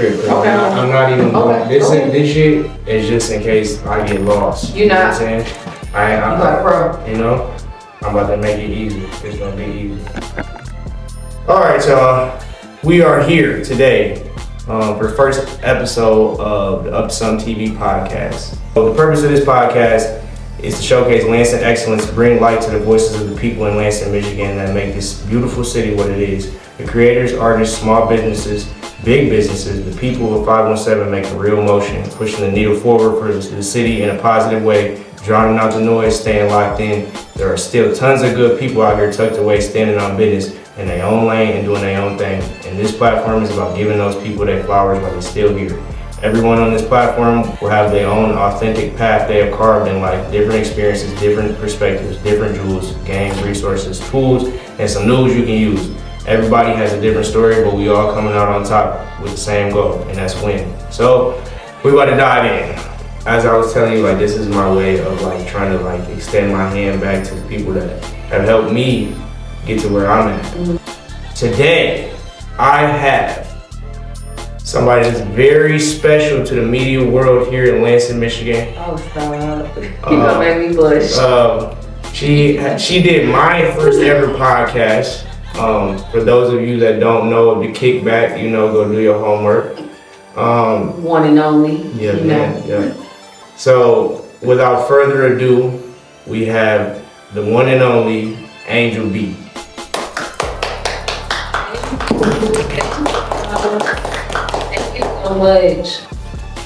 trip. Okay. I'm not even going. This shit is just in case I get lost. You know what I'm saying? You got a pro. You know, I'm about to make it easy. It's gonna be easy. All right, y'all. We are here today for the first episode of the Up2SumTv podcast. So the purpose of this podcast is to showcase Lansing excellence, bring light to the voices of the people in Lansing, Michigan that make this beautiful city what it is. The creators, artists, small businesses, big businesses, the people of 517 make a real motion, pushing the needle forward for the city in a positive way, drowning out the noise, staying locked in. There are still tons of good people out here tucked away, standing on business in their own lane and doing their own thing. And this platform is about giving those people their flowers while they're still here. Everyone on this platform will have their own authentic path they have carved in life, different experiences, different perspectives, different jewels, games, resources, tools, and some news you can use. Everybody has a different story, but we all coming out on top with the same goal, and that's win. So we about to dive in. As I was telling you, like, this is my way of like trying to like extend my hand back to the people that have helped me get to where I'm at. Today, I have somebody that's very special to the media world here in Lansing, Michigan. Oh, stop. You gonna make me blush. She did my first ever podcast. For those of you that don't know the kickback, you know, go do your homework. One and only. Yeah, man. Yeah. So, without further ado, we have the one and only Angel B. Thank you so much.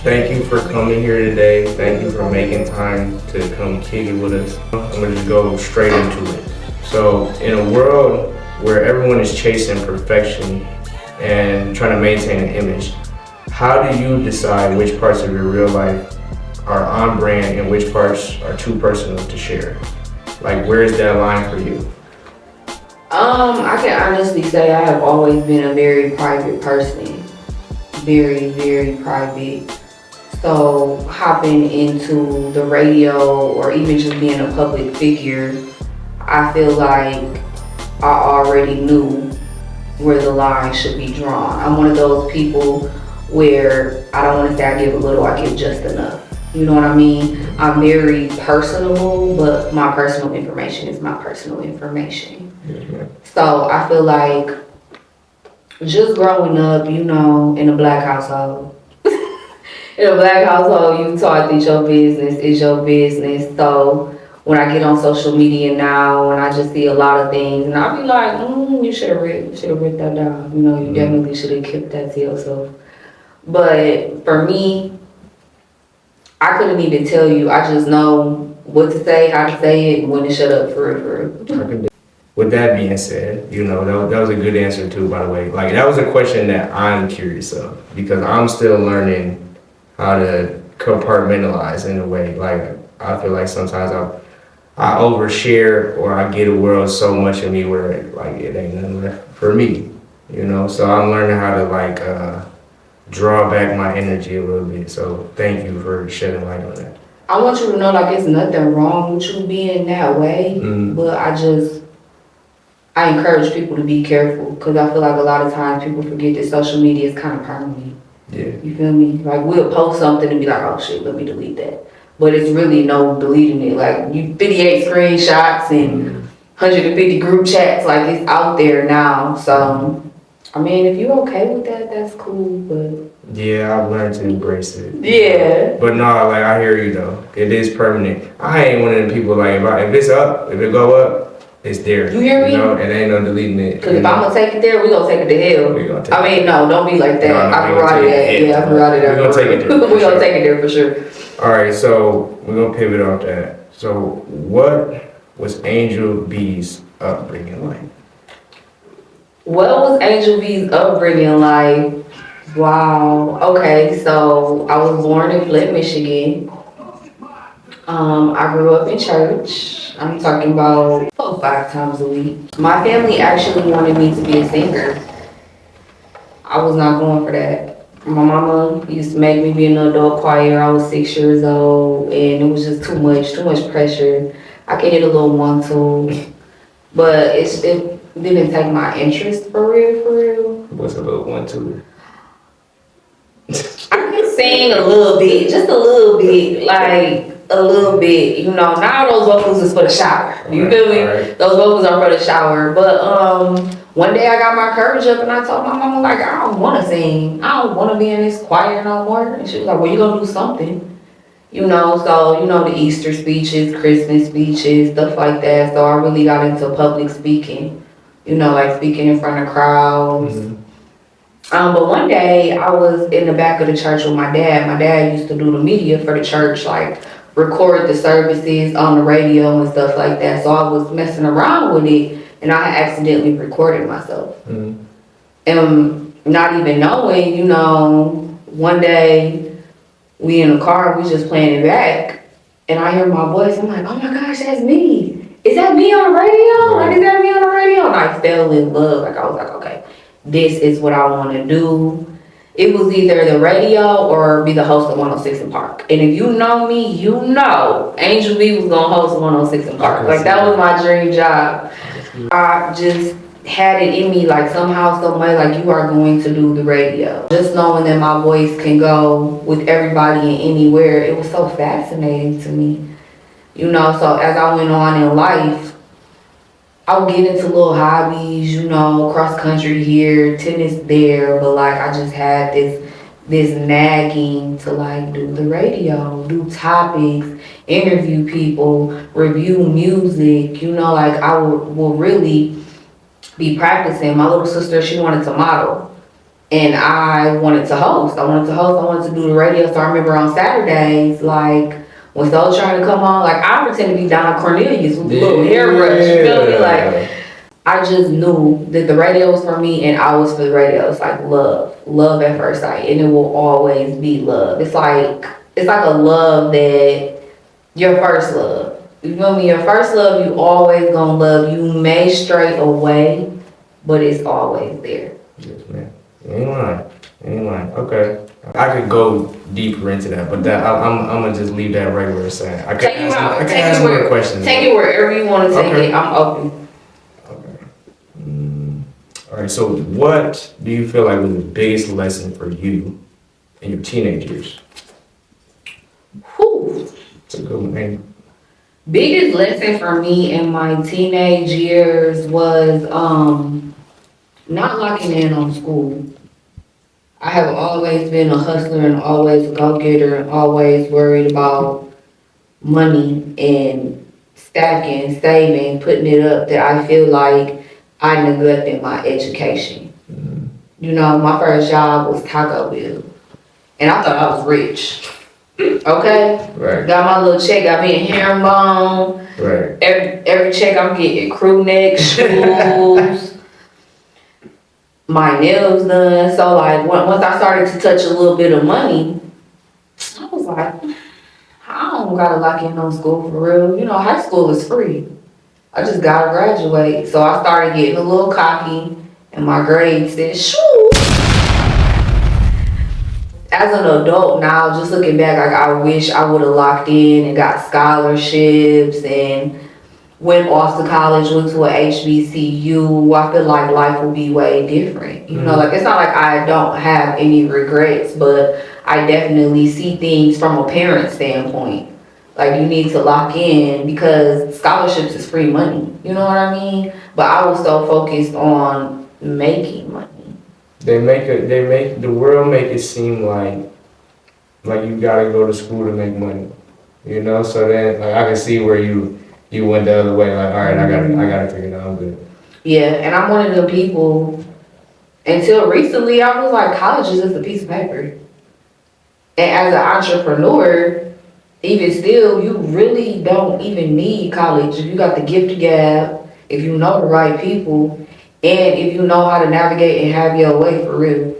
Thank you for coming here today. Thank you for making time to come kick it with us. I'm gonna just go straight into it. So, in a world where everyone is chasing perfection and trying to maintain an image, how do you decide which parts of your real life are on brand and which parts are too personal to share? Like, where is that line for you? I can honestly say I have always been a very private person. Very, very private. So hopping into the radio or even just being a public figure, I feel like I already knew where the line should be drawn. I'm one of those people where I don't want to say I give a little, I give just enough. You know what I mean? I'm very personable, but my personal information is my personal information. So I feel like just growing up, you know, in a black household, you taught that your business is your business. So when I get on social media now and I just see a lot of things, and I'll be like, you should have written that down. You know, you definitely should have kept that to yourself. But for me, I couldn't even tell you. I just know what to say, how to say it, when to shut up, for real. With that being said, you know, that was a good answer too, by the way. Like, that was a question that I'm curious of, because I'm still learning how to compartmentalize in a way. Like, I feel like sometimes I overshare, or I get a world so much of me where like it ain't nothing left for me, you know? So I'm learning how to like draw back my energy a little bit. So thank you for shedding light on that. I want you to know, like, it's nothing wrong with you being that way, but I encourage people to be careful, because I feel like a lot of times people forget that social media is kind of permanent. Yeah. You feel me? Like, we'll post something and be like, oh shit, let me delete that. But it's really no deleting it. Like, you 58 screenshots and 150 group chats, like, it's out there now. So, I mean, if you're okay with that, that's cool, but... Yeah, I've learned to embrace it. Yeah. But no, like, I hear you though. It is permanent. I ain't one of them people, like, if it's up, if it go up, it's there. You hear me? You know, and ain't no deleting it. Because if I'm going to take it there, we going to take it to hell. No, don't be like that. No, I can ride it. Yeah, I can ride it. We're going to take it there. We're going to take it there for sure. All right, so we're going to pivot off that. So what was Angel B's upbringing like? What was Angel B's upbringing like? Wow. Okay, so I was born in Flint, Michigan. I grew up in church. I'm talking about 5 times a week. My family actually wanted me to be a singer. I was not going for that. My mama used to make me be in the adult choir. I was 6 years old, and it was just too much pressure. I could hit a little 1-2, but it didn't take my interest for real. What's a little 1-2? I can sing a little bit, just a little bit, like a little bit. You know, now those vocals is for the shower. You feel me? Right. Those vocals are for the shower. But one day I got my courage up and I told my mama, like, I don't want to sing. I don't want to be in this choir no more. And she was like, well, you gonna do something. You know, so, you know, the Easter speeches, Christmas speeches, stuff like that. So I really got into public speaking, you know, like speaking in front of crowds. Mm-hmm. But one day I was in the back of the church with my dad. My dad used to do the media for the church, like record the services on the radio and stuff like that. So I was messing around with it and I had accidentally recorded myself. Mm-hmm. And not even knowing, you know, one day we in the car, we just playing it back, and I hear my voice. I'm like, oh my gosh, that's me. Is that me on the radio? Like, is that me on the radio? And I fell in love. Like, I was like, okay, this is what I want to do. It was either the radio or be the host of 106 in Park. And if you know me, you know Angel B was gonna host 106 in Park. Like, that was my dream job. I just had it in me, like somehow, some way, like you are going to do the radio. Just knowing that my voice can go with everybody and anywhere, it was so fascinating to me. You know, so as I went on in life, I would get into little hobbies, you know, cross country here, tennis there, but like I just had this nagging to like do the radio, do topics, interview people, review music, you know, like I will really be practicing. My little sister, she wanted to model and I wanted to host. I wanted to do the radio. So I remember on Saturdays, like when those trying to come on, like I pretend to be Donna Cornelius with a little hairbrush, you feel me? Like I just knew that the radio was for me and I was for the radio. It's like love at first sight, and it will always be love. It's like a love that your first love. You feel me? Your first love, you always gonna love. You may stray away, but it's always there. Yes, man. Ain't lying. Okay. I could go deeper into that, but that I'm gonna just leave that right where it's at. I can ask more questions. Take it wherever you want to take it. I'm open. Okay. All right. So, what do you feel like was the biggest lesson for you in your teenage years? Whew. It's a good one. Biggest lesson for me in my teenage years was not locking in on school. I have always been a hustler and always a go-getter and always worried about money and stacking, saving, putting it up, that I feel like I neglected my education. Mm-hmm. You know, my first job was Taco Bell and I thought I was rich. Okay? Right. Got my little check, got me a herringbone. Right. Every check I'm getting crew neck, shoes, my nails done. So like once I started to touch a little bit of money, I was like, I don't gotta lock in on school for real. You know, high school is free. I just gotta graduate. So I started getting a little cocky and my grades said, shoo. As an adult now, just looking back, like I wish I would have locked in and got scholarships and went off to college, went to a HBCU. I feel like life will be way different. You know, like it's not like I don't have any regrets, but I definitely see things from a parent standpoint. Like you need to lock in because scholarships is free money. You know what I mean? But I was so focused on making money. The world make it seem like you gotta go to school to make money, you know. So then, like, I can see where you went the other way. Like, all right, I gotta figure it out. I'm good. Yeah, and I'm one of the people. Until recently, I was like, college is just a piece of paper. And as an entrepreneur, even still, you really don't even need college. If you got the gift of gab, if you know the right people, and if you know how to navigate and have your way for real.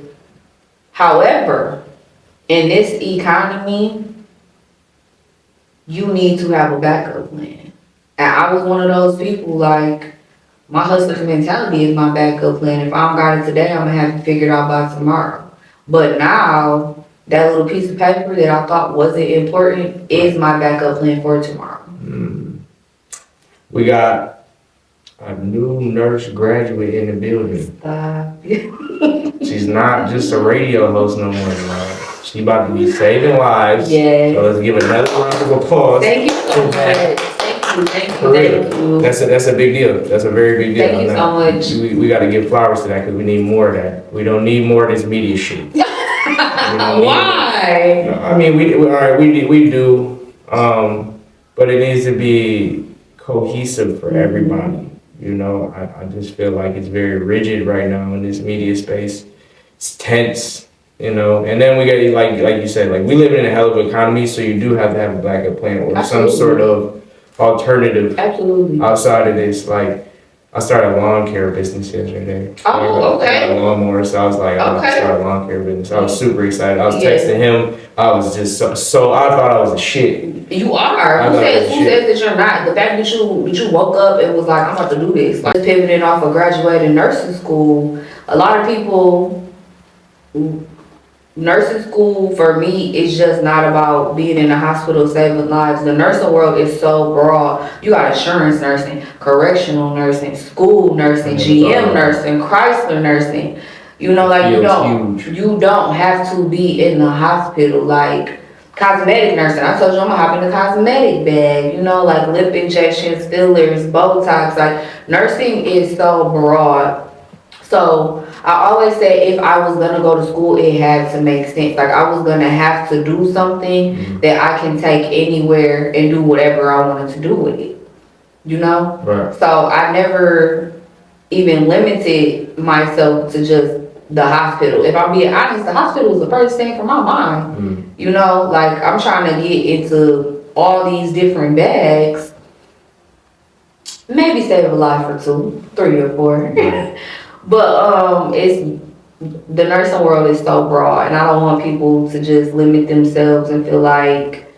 However, in this economy, you need to have a backup plan. And I was one of those people, like, my hustler mentality is my backup plan. If I don't got it today, I'm gonna have it figured out by tomorrow. But now, that little piece of paper that I thought wasn't important is my backup plan for tomorrow. We got a new nurse graduate in the building. Stop. She's not just a radio host no more, y'all. She about to be saving lives. Yeah. So let's give another round of applause. Thank you so much. Thank you. That's a big deal. That's a very big deal. Thank you so much. We got to give flowers to that because we need more of that. We don't need more of this media shit. Why? I mean, we all right. We do, but it needs to be cohesive for everybody. You know, I just feel like it's very rigid right now in this media space. It's tense. You know, and then we get like you said, like we live in a hell of an economy, so you do have to have a backup plan or some sort of alternative. Absolutely. Outside of this, like I started a lawn care business yesterday. Oh, okay. I got a lawnmower, so I was like, I'm gonna start a lawn care business. I was super excited. I was texting him. I was just so I thought I was a shit. You are. Who says that you're not? The fact that you woke up and was like, I'm about to do this. Like pivoting off of graduating nursing school, a lot of people. Nursing school for me is just not about being in the hospital saving lives. The nursing world is so broad. You got insurance nursing, correctional nursing, school nursing, GM nursing, Chrysler nursing. You know, like you don't have to be in the hospital. Like cosmetic nursing. I told you I'm gonna hop in the cosmetic bag. You know, like lip injections, fillers, Botox. Like nursing is so broad. So I always say if I was gonna go to school, it had to make sense. Like I was gonna have to do something that I can take anywhere and do whatever I wanted to do with it. You know? Right. So I never even limited myself to just the hospital. If I'm being honest, the hospital was the first thing from my mind. You know, like I'm trying to get into all these different bags. Maybe save a life or 2, 3 or 4. But it's the nursing world is so broad, and I don't want people to just limit themselves and feel like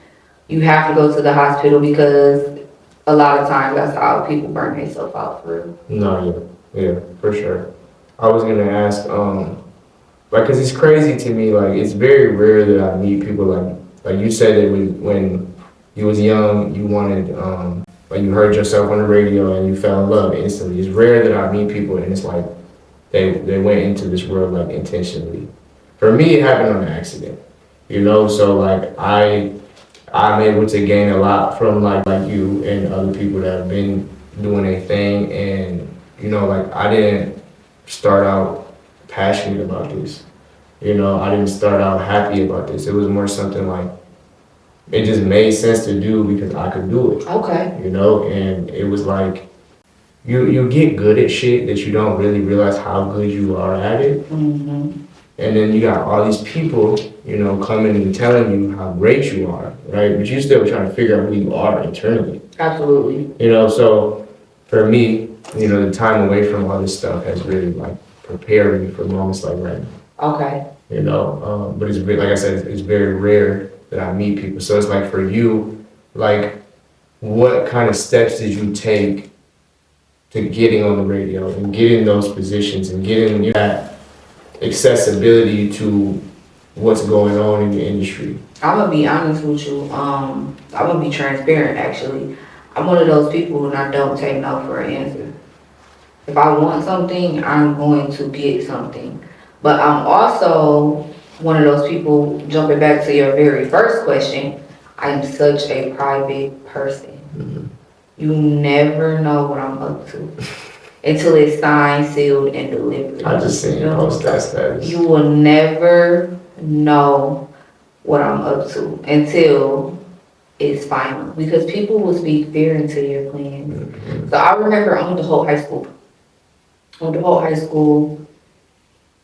you have to go to the hospital because a lot of times that's how people burn themselves out for real. No, yeah, for sure. I was gonna ask, like, cause it's crazy to me. Like, it's very rare that I meet people like you said that when you was young, you wanted, like you heard yourself on the radio and you fell in love instantly. It's rare that I meet people and it's like. They went into this world like intentionally. For me, it happened on an accident, you know. So like I'm able to gain a lot from like you and other people that have been doing a thing, and you know, like I didn't start out passionate about this, you know. I didn't start out happy about this. It was more something like it just made sense to do because I could do it. Okay. You know, and it was like. You get good at shit that you don't really realize how good you are at it. And then you got all these people, you know, coming and telling you how great you are, right? But you still trying to figure out who you are internally. Absolutely. You know, so for me, you know, the time away from all this stuff has really like prepared me for moments like right now. Okay. You know, but it's like I said, it's very rare that I meet people. So it's like for you, like what kind of steps did you take to getting on the radio and getting those positions and getting that accessibility to what's going on in the industry? I'm gonna be honest with you. I'm gonna be transparent actually. I'm one of those people and I don't take no for an answer. If I want something, I'm going to get something. But I'm also one of those people, jumping back to your very first question, I'm such a private person. You never know what I'm up to until it's signed, sealed, and delivered. I just seen you post that status. You will never know what I'm up to until it's final, because people will speak fear into your plans. So I remember I went to Hope High School.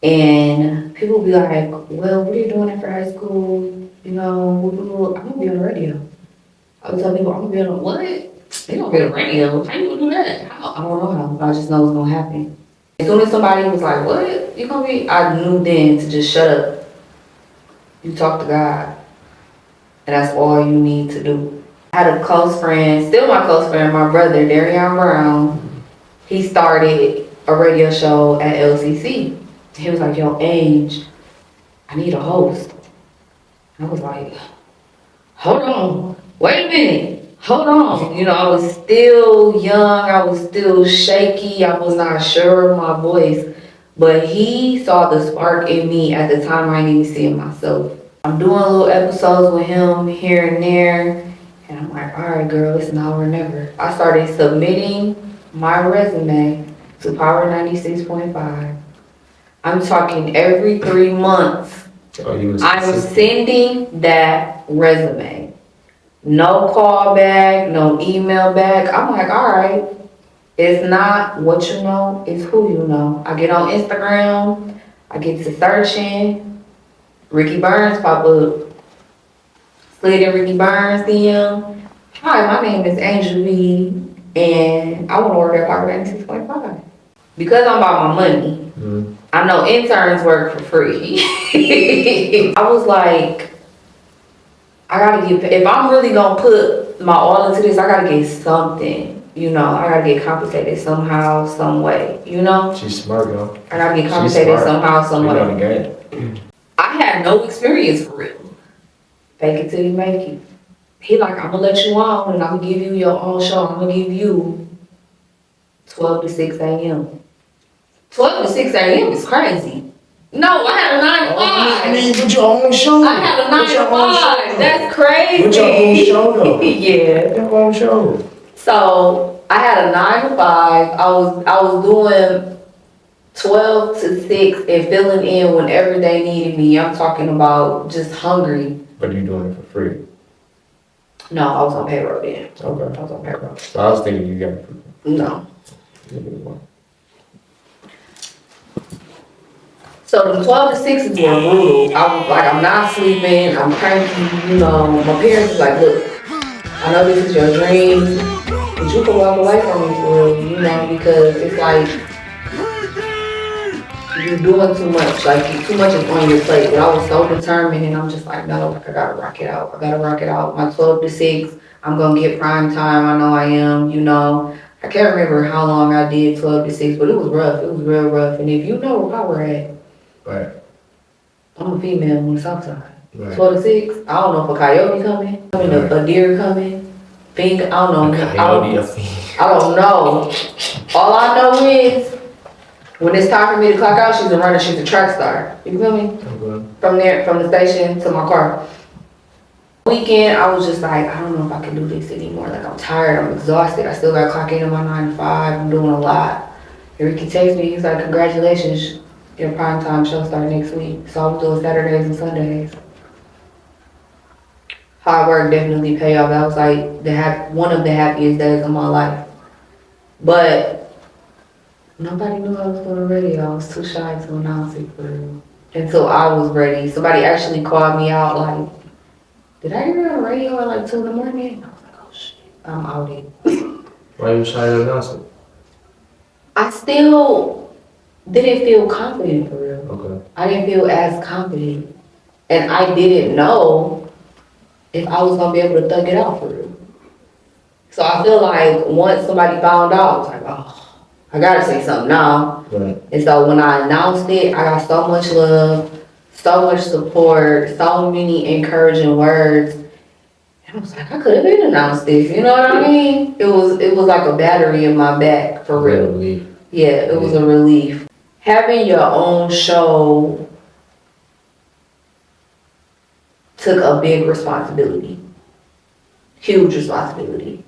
And people be like, well, what are you doing after high school? You know, I'm gonna be on the radio. I would tell people, I'm gonna be on what? They gonna be on the radio. How you gonna do that? How? I don't know how. I just know it's gonna happen. As soon as somebody was like, what? You gonna be? I knew then to just shut up. You talk to God. And that's all you need to do. I had a close friend, still my close friend, my brother, Darian Brown. He started a radio show at LCC. He was like, yo, Age, I need a host. I was like, hold on, wait a minute, hold on. You know, I was still young, I was still shaky, I was not sure of my voice. But he saw the spark in me at the time I didn't even see it myself. I'm doing little episodes with him here and there. And I'm like, all right, girl, it's now or never. I started submitting my resume to Power 96.5. I'm talking every 3 months. I'm sending that resume. No call back, no email back. I'm like, all right. It's not what you know, it's who you know. I get on Instagram, I get to searching, Ricky Burns pop up. Slid in Ricky Burns DM. Hi, my name is Angel B, and I want to order at Power 96.5. Because I'm about my money, I know interns work for free. I was like, I gotta get, if I'm really gonna put my all into this, I gotta get something. You know, I gotta get compensated somehow, some way, you know? She's smart, yo. I gotta get compensated somehow, some way. I had no experience for real. Fake it till you make it. He like, I'm gonna let you on and I'm gonna give you your own show. I'm gonna give you 12 to 6 a.m. 12 to 6 a.m. is crazy. No, I had a 9 to 5. I mean, with your own show. I had a 9 to 5. That's crazy. With your own show, though. Yeah. Your own show. So I had a 9 to 5. I was doing 12 to 6 and filling in whenever they needed me. I'm talking about just hungry. But you doing it for free? No, I was on payroll then. Okay. I was on payroll. So I was thinking you got it. No. So the 12 to 6s were brutal. I was like, I'm not sleeping, I'm cranky, you know. My parents was like, look, I know this is your dream, but you can walk away from me for real, you know, because it's like, you're doing too much, like too much is on your plate. But I was so determined and I'm just like, no, I gotta rock it out. I gotta rock it out. My 12 to 6, I'm gonna get prime time, I know I am, you know. I can't remember how long I did 12 to 6, but it was rough, it was real rough. And if you know where I were at, Right. I'm a female on the south side. Right. 12 to 6, I don't know if a coyote coming, a deer coming, pink, I don't know. I don't know. All I know is, when it's time for me to clock out, she's a runner, she's a track star. You feel me? Okay. From there, from the station to my car. Weekend, I was just like, I don't know if I can do this anymore. Like, I'm tired, I'm exhausted. I still got to clock in on my 9 to 5. I'm doing a lot. And Ricky texts me, he's like, congratulations, your primetime show start next week. So I was doing Saturdays and Sundays. Hard work definitely paid off. That was like one of the happiest days of my life. But nobody knew I was doing radio. I was too shy to announce it for real. Until I was ready. Somebody actually called me out like, did I hear you on the radio at like 2 in the morning? I was like, oh shit, I'm outed. Why you shy to announce it? I still didn't feel confident for real. Okay. I didn't feel as confident. And I didn't know if I was gonna be able to thug it out for real. So I feel like once somebody found out, I was like, oh, I gotta say something now. Right. And so when I announced it, I got so much love, so much support, so many encouraging words. And I was like, I could have been announced this, you know what I mean? It was like a battery in my back, for real. Relief. Yeah, it was a relief. Having your own show took a big responsibility. Huge responsibility.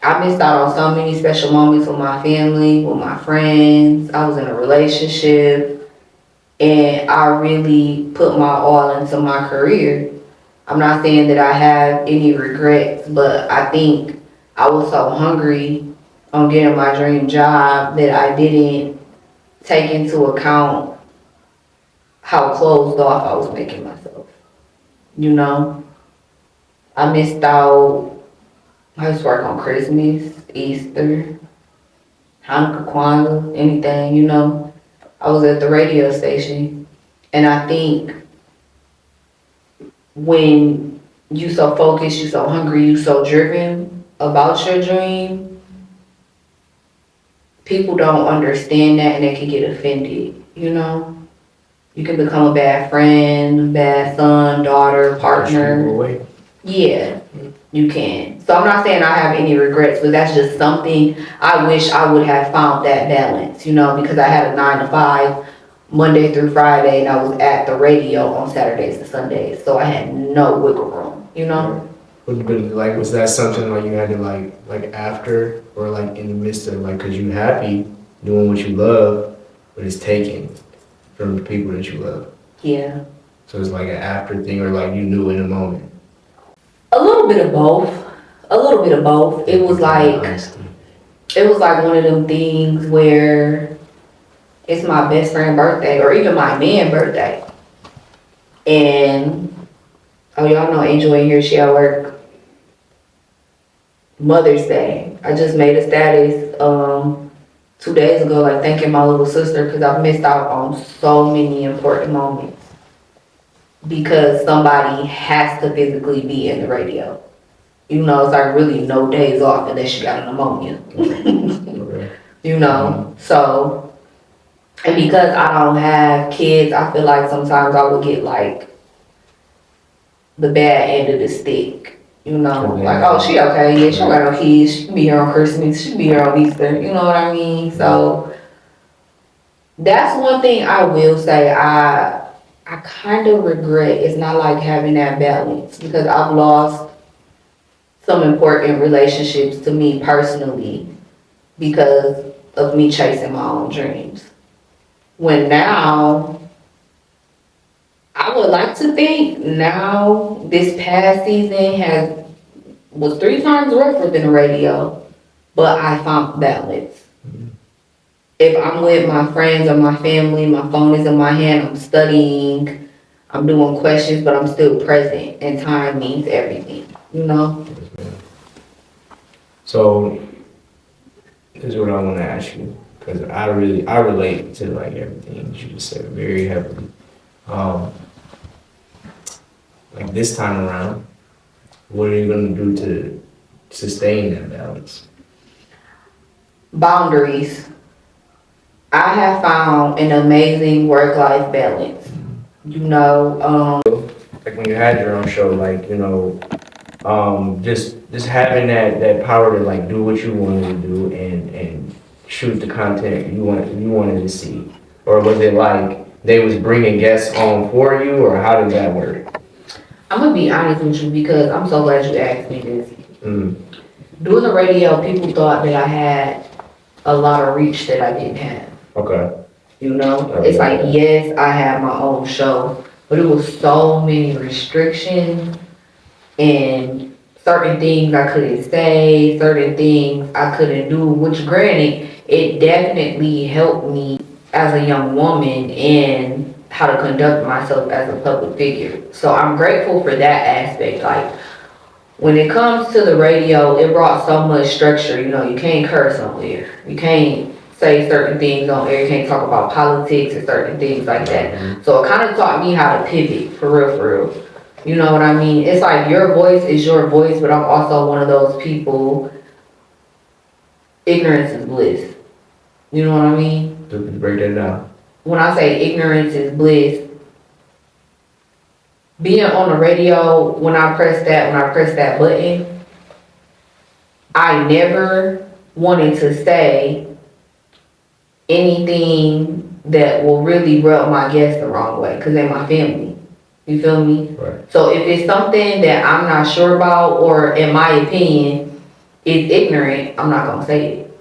I missed out on so many special moments with my family, with my friends. I was in a relationship and I really put my all into my career. I'm not saying that I have any regrets, but I think I was so hungry on getting my dream job that I didn't take into account how closed off I was making myself. You know? I missed out. I used to work on Christmas, Easter, Hanukkah, Kwanzaa, anything, you know. I was at the radio station, and I think when you so focused, you so hungry, you so driven about your dream, people don't understand that and they can get offended, you know. You can become a bad friend, bad son, daughter, partner. Yeah. You can. So I'm not saying I have any regrets, but that's just something I wish I would have found that balance, because I had a 9 to 5, Monday through Friday, and I was at the radio on Saturdays and Sundays. So I had no wiggle room. But like, was that something like you had to like after or like in the midst of like, cause you happy doing what you love, but it's taken from the people that you love. Yeah. So it's like an after thing, or like you knew in the moment. A little bit of both. It was like one of them things where it's my best friend's birthday or even my man's birthday. And y'all know Angel in here, she at work. Mother's Day. I just made a status 2 days ago, like thanking my little sister because I've missed out on so many important moments because somebody has to physically be in the radio. It's like really no days off unless you got a pneumonia. Okay. So, and because I don't have kids, I feel like sometimes I would get like the bad end of the stick. Like, oh, she okay, yeah, she don't got no kids, she can be here on Christmas, she can be here on Easter, you know what I mean? So, that's one thing I will say I kind of regret. It's not like having that balance because I've lost some important relationships to me personally because of me chasing my own dreams. When now, I would like to think now this past season was 3 times rougher than the radio, but I found balance. If I'm with my friends or my family, my phone is in my hand, I'm studying, I'm doing questions, but I'm still present, and time means everything, So this is what I want to ask you, because I relate to like everything that you just said very heavily. Like this time around, what are you gonna do to sustain that balance? Boundaries. I have found an amazing work-life balance. Like when you had your own show, like just having that power to like do what you wanted to do and shoot the content you wanted to see, or was it like they was bringing guests on for you, or how did that work? I'm gonna be honest with you because I'm so glad you asked me this. Doing the radio, people thought that I had a lot of reach that I didn't have. Okay. It's like, yes, I have my own show, but it was so many restrictions and certain things I couldn't say, certain things I couldn't do, which granted, it definitely helped me as a young woman in how to conduct myself as a public figure. So I'm grateful for that aspect. Like, when it comes to the radio, it brought so much structure. You can't curse on air. You can't say certain things on air. You can't talk about politics and certain things like that. So it kind of taught me how to pivot, for real. You know what I mean? It's like your voice is your voice, but I'm also one of those people, ignorance is bliss. You know what I mean? Break that down. When I say ignorance is bliss, being on the radio, when I press that button, I never wanted to say anything that will really rub my guests the wrong way, because they're my family. You feel me? Right. So if it's something that I'm not sure about, or in my opinion, is ignorant, I'm not gonna say it.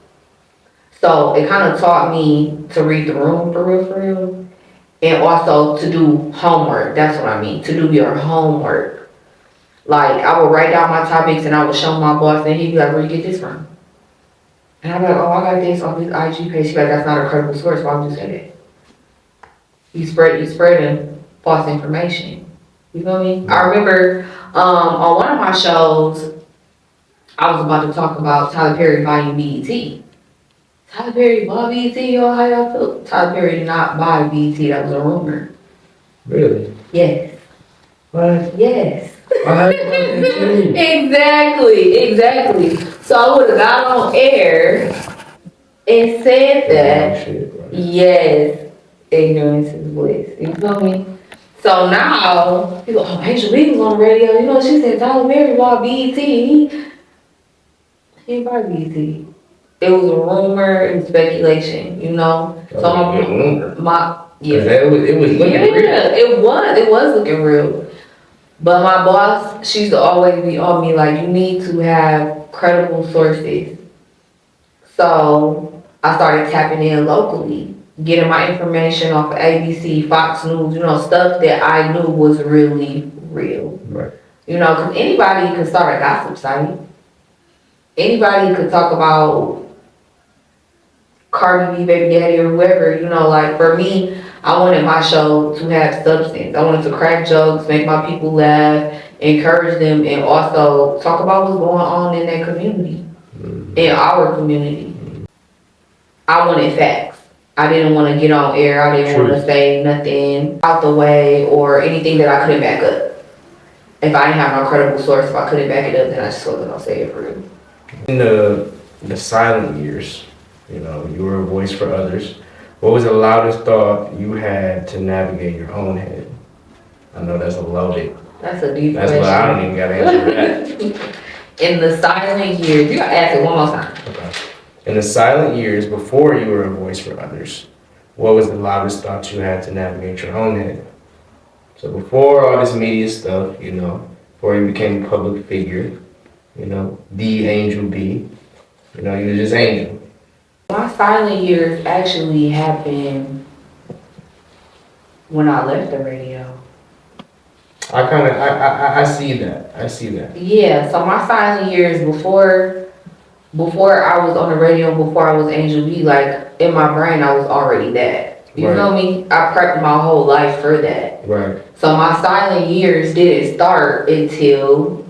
So it kind of taught me to read the room for real. And also to do homework. That's what I mean. To do your homework. Like, I would write down my topics and I would show my boss and he'd be like, where you get this from? And I'd be like, oh, I got this on this IG page. She'd be like, that's not a credible source. Why would you say that? You spreading false information. You feel me? I remember on one of my shows, I was about to talk about Tyler Perry buying BET. Tyler Perry bought BET, y'all, how y'all feel? Tyler Perry did not buy BET, that was a rumor. Really? Yes. What? Yes. Exactly. Exactly. So I would have got on air and said that, yes, ignorance is bliss. You feel me? So now, people, oh, Angel B was on the radio. You know, she said Tyler Perry bought BET. He didn't buy BET. It was a rumor and speculation, you know. So yeah, it was looking real. It was looking real. But my boss, she used to always be on me like, you need to have credible sources. So I started tapping in locally, getting my information off of ABC, Fox News, you know, stuff that I knew was really real. Right. You know, because anybody could start a gossip site. Anybody could talk about Cardi B, baby daddy, or whoever, you know, like for me, I wanted my show to have substance. I wanted to crack jokes, make my people laugh, encourage them, and also talk about what's going on in their community, in our community. I wanted facts. I didn't want to get on air. I didn't want to say nothing out the way or anything that I couldn't back up. If I didn't have no credible source, if I couldn't back it up, then I just wasn't gonna say it for real. In the silent years, you know, you were a voice for others. What was the loudest thought you had to navigate your own head? I know that's a loaded. That's a deep That's question. what I don't even gotta answer that. In the silent years, you gotta ask it one more time. Okay. In the silent years before you were a voice for others, what was the loudest thought you had to navigate your own head? So before all this media stuff, you know, before you became a public figure, you know, the Angel B, you know, you were just Angel. My silent years actually happened when I left the radio. I see that. I see that. Yeah, so my silent years before I was on the radio, before I was Angel B, like in my brain I was already that. You Right. feel me? I prepped my whole life for that. Right. So my silent years didn't start until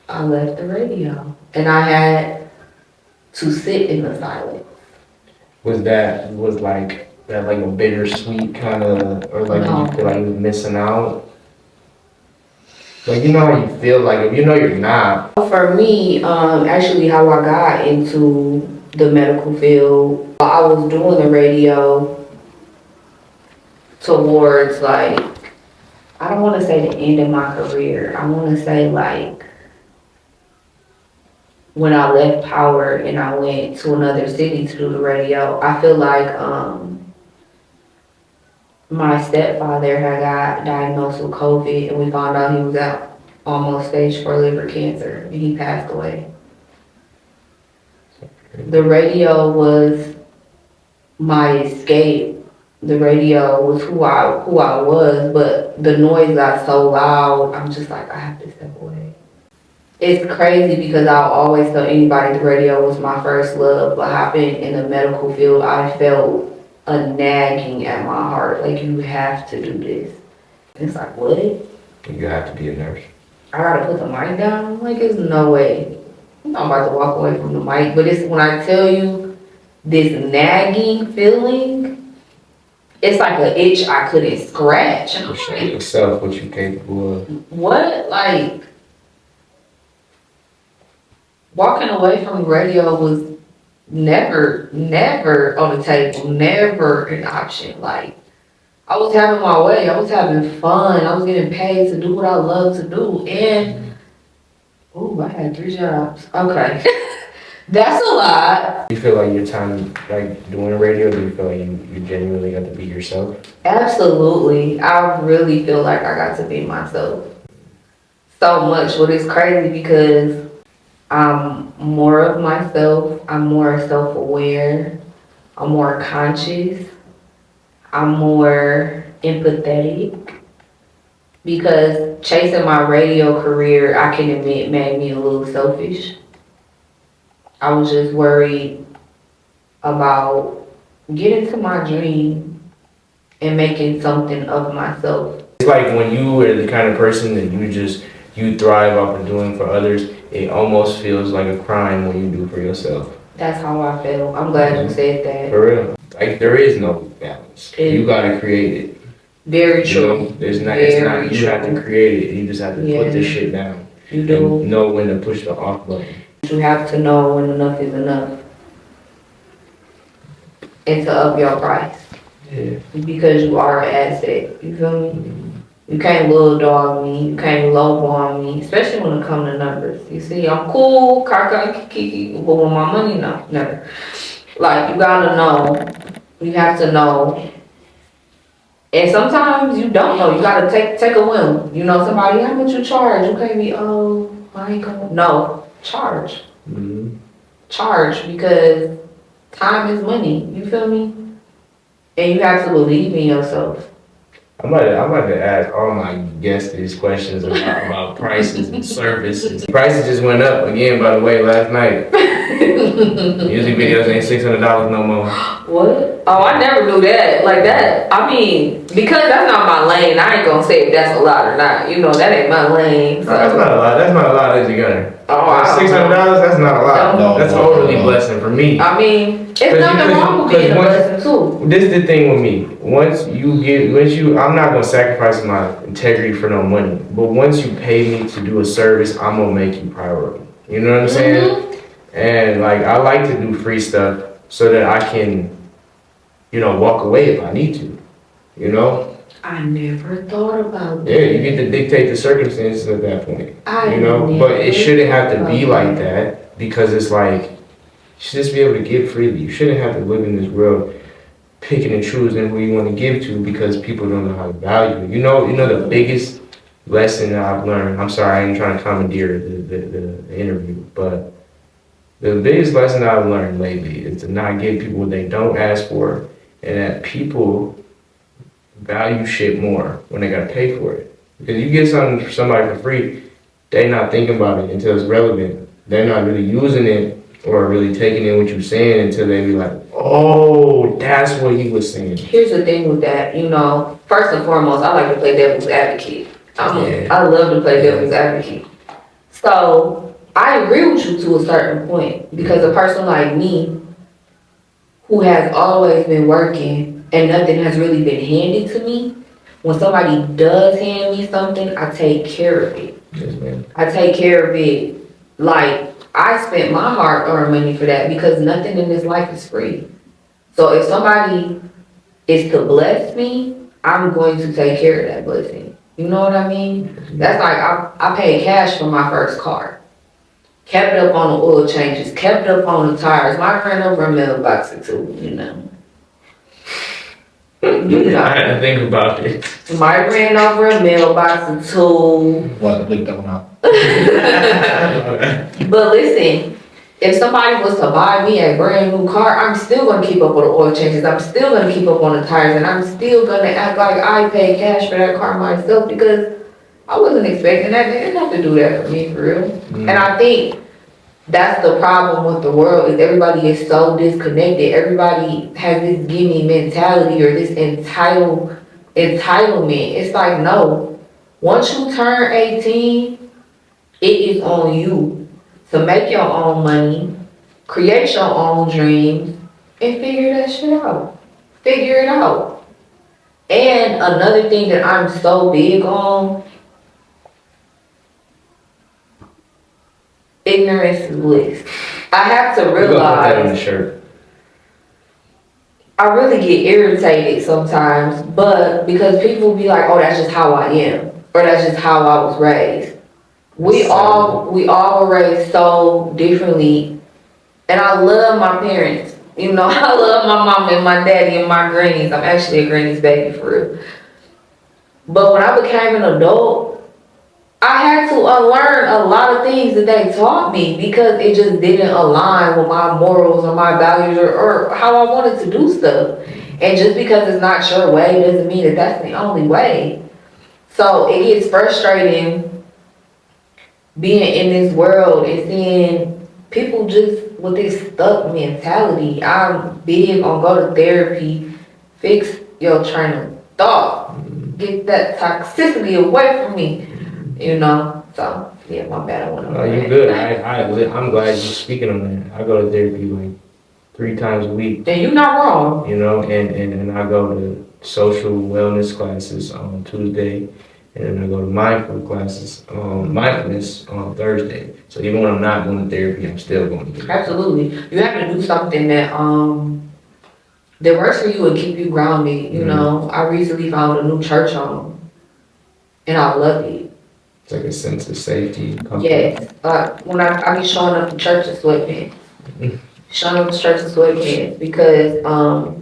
I left the radio. And I had to sit in the silence. Was that like a bittersweet kind of, or like No. did you feel like you were missing out? Like, you know how you feel like if you know you're not. For me, actually how I got into the medical field, I was doing the radio towards like, I don't want to say the end of my career. I want to say like when I left Power and I went to another city to do the radio, I feel like my stepfather had got diagnosed with COVID and we found out he was at almost stage 4 liver cancer and he passed away. The radio was my escape. The radio was who I was, but the noise got so loud, I'm just like, I have to step away. It's crazy because I'll always tell anybody the radio was my first love, but hopping in the medical field, I felt a nagging at my heart, like you have to do this. And it's like, what? You have to be a nurse. I gotta put the mic down? Like, there's no way. I'm not about to walk away from the mic, but it's when I tell you this nagging feeling, it's like an itch I couldn't scratch. To show yourself what you're capable of. What? Like, walking away from the radio was never on the table, never an option. Like, I was having my way, I was having fun, I was getting paid to do what I love to do, and, oh, I had 3 jobs. Okay. That's a lot. Do you feel like your time, like, doing radio, do you feel like you genuinely got to be yourself? Absolutely. I really feel like I got to be myself. So much, but it's crazy because I'm more of myself, I'm more self-aware, I'm more conscious, I'm more empathetic. Because chasing my radio career, I can admit, made me a little selfish. I was just worried about getting to my dream and making something of myself. It's like when you are the kind of person that you thrive off of doing for others, it almost feels like a crime when you do for yourself. That's how I feel. I'm glad you said that. For real. Like, there is no balance. You gotta create it. Very true. You know, it's not you have to create it. You just have to put this shit down. You do. And know when to push the off button. You have to know when enough is enough. And to up your price. Yeah. Because you are an asset. You feel me? You can't little dog me. You can't lowball me, especially when it comes to numbers. You see, I'm cool, kiki, but with my money, no, never. Like, you gotta know. You have to know. And sometimes you don't know. You gotta take a whim. You know somebody, how much you charge? You can't be, oh, I ain't gonna. No, charge. Mm-hmm. Charge, because time is money. You feel me? And you have to believe in yourself. I'm about to ask all my guests these questions about prices and services. Prices just went up again, by the way, last night. Music videos ain't $600 no more. What? Oh, I never knew that. Like that. I mean, because that's not my lane, I ain't gonna say if that's a lot or not. You know, that ain't my lane. So. No, that's not a lot. That's not a lot, is it, Gunner? Oh, $600, that's not a lot. No. That's overly blessing for me. I mean, it's nothing wrong with being a blessing too. This is the thing with me. I'm not gonna sacrifice my integrity for no money. But once you pay me to do a service, I'm gonna make you priority. You know what I'm saying? And like, I like to do free stuff so that I can, walk away if I need to. You know? I never thought about that. Yeah, you get to dictate the circumstances at that point. Never but it shouldn't have to be like that, because it's like, you should just be able to give freely. You shouldn't have to live in this world picking and choosing who you want to give to because people don't know how to value it. You know the biggest lesson that I've learned, I'm sorry, I ain't trying to commandeer the interview, but the biggest lesson that I've learned lately is to not give people what they don't ask for, and that people value shit more when they gotta pay for it. Because you get something for somebody for free, they not thinking about it until it's relevant. They're not really using it or really taking in what you're saying until they be like, oh, that's what he was saying. Here's the thing with that, first and foremost, I like to play devil's advocate. I love to play devil's advocate. So I agree with you to a certain point, because a person like me, who has always been working and nothing has really been handed to me, when somebody does hand me something, I take care of it. Yes, ma'am. I take care of it. Like, I spent my hard-earned money for that, because nothing in this life is free. So if somebody is to bless me, I'm going to take care of that blessing. You know what I mean? That's like, I paid cash for my first car. Kept up on the oil changes, kept up on the tires. Might ran over a mailbox or two, I had to think about it. Might ran over a mailbox or two. Well, I bleep that one out. But listen, if somebody was to buy me a brand new car, I'm still gonna keep up with the oil changes. I'm still gonna keep up on the tires, and I'm still gonna act like I paid cash for that car myself, because I wasn't expecting that. They didn't have to do that for me, for real. And I think that's the problem with the world, is everybody is so disconnected. Everybody has this gimme mentality or this entitlement. It's like, no. Once you turn 18, it is on you to make your own money, create your own dreams, and figure that shit out. Figure it out. And another thing that I'm so big on, ignorance is bliss. I have to realize. Put that on the shirt. I really get irritated sometimes, but because people be like, oh, that's just how I am, or that's just how I was raised. We all were raised so differently, and I love my parents. I love my mom and my daddy and my grannies. I'm actually a granny's baby, for real. But when I became an adult, I had to unlearn a lot of things that they taught me, because it just didn't align with my morals or my values or how I wanted to do stuff. And just because it's not your way doesn't mean that that's the only way. So it gets frustrating being in this world and seeing people just with this stuck mentality. I'm big on go to therapy, fix your train of thought, get that toxicity away from me. So yeah, my bad. I went over. Oh, you're good. I'm glad you're speaking on that. I go to therapy like 3 times a week. And you're not wrong. And I go to social wellness classes on Tuesday, and then I go to mindfulness on Thursday. So even when I'm not going to therapy, I'm still going to therapy. Absolutely, you have to do something that works for you and keep you grounded. I recently found a new church home. and I love it. It's like a sense of safety, comfort. Yes, when I be showing up to church in sweatpants, because I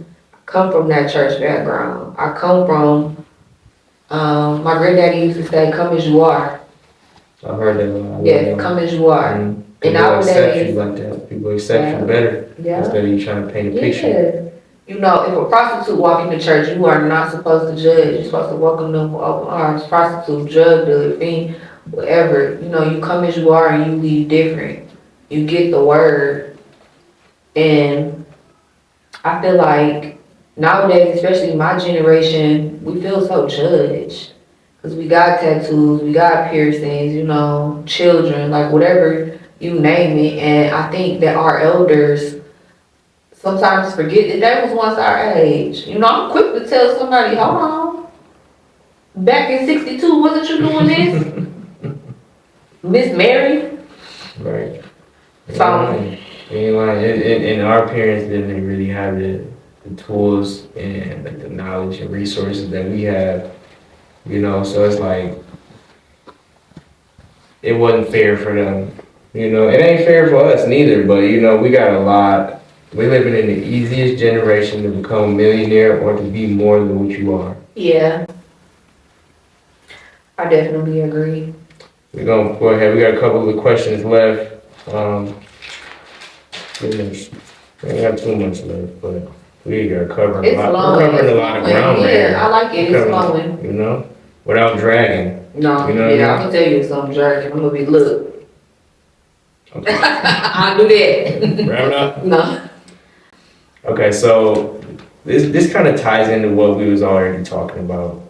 come from that church background. I come from my granddaddy used to say, "Come as you are." I've heard that a lot. Yes, come as you are. And People accept you like that. People accept you better instead of you trying to paint a picture. You know, if a prostitute walk into church, you are not supposed to judge. You're supposed to welcome them with open arms. Prostitute, drug dealer, fiend, whatever. You know, you come as you are and you leave different. You get the word. And I feel like nowadays, especially my generation, we feel so judged. Because we got tattoos, we got piercings, you know, children, like whatever you name it. And I think that our elders sometimes forget that they was once our age. You know, I'm quick to tell somebody, hold on. Back in 62, wasn't you doing this? Miss Mary? Right. So, and our parents didn't really have the tools and like the knowledge and resources that we have, you know, so it's like it wasn't fair for them. You know, it ain't fair for us neither, but you know, we got a lot. We're living in the easiest generation to become a millionaire or to be more than what you are. Yeah. I definitely agree. We're gonna go ahead. We got a couple of questions left. Goodness, we ain't got too much left, but we are covering a lot. We're covering a lot of ground here. Yeah, I like it. It's flowing. You know, without dragging. No, you know I can tell you something dragging. I'm gonna be look. Okay. I'll do that. Wrap it up. No. Okay, so this kind of ties into what we was already talking about,